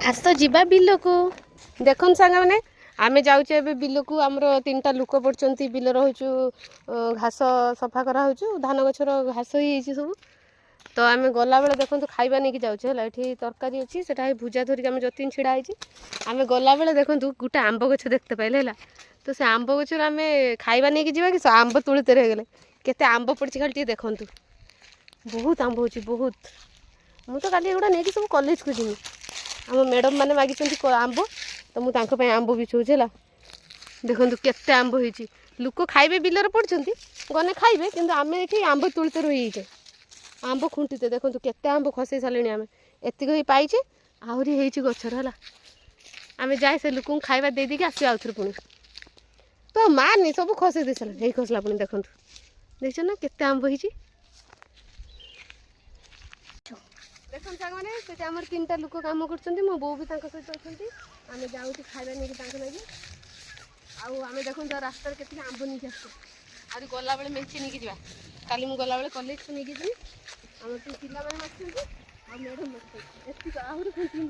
आस जीवा बिल को देखन सांग मैंने आम जाऊे बिल को आमर 3टा लोक पड़ते बिल रोचु घास सफा करा धान गछर घास ही सब तो आम गला बेले देखो खाइबा नहीं जाऊे ये तरकारी अच्छी से भुजा धरिक आम जतिन छिड़ा आम गला बेले देखो गोटे आंब गछ देखते पाइले है तो से आंब गचर आम खाइबा नहीं जावा कि आंब तुलिते रहीगले केते आंब पड़ी खाली देखु बहुत आंब हो बहुत मुझे काली एगुड़ा नहीं सब कॉलेज को जीवी आम मैडम मैंने मागिंट आंब तो मुझे आंब बिछाऊँ है देखो केते आंब हो लोक खाइबे बिलर पड़ते गने खाइबे कि आम ये आंब तुलिते रही आंब खुंटीते देखो केते आंब खसई सारे आम एतिक पाइचे आहरी हो गचर है आम जाए से लोक खाଇବା ଦେଇଦେଇକି ଆସିବା आउथरे पुणी तो मारनी सब खसई दे सारे यही खसला पुणी देखो देख ना केते आंब हो देखो सामने से आम 3टा लोक कम कर मो बो भी सहित अच्छी आम जाऊँ खाଇବା नहीं लगे आम देखो रास्ता के आंब नहीं आस गला बेले मेचे नहीं जा काली मुझे गला बेले कॉलेज को नहीं जी आम तो पिला मैंने मैडम आहरी खुंटी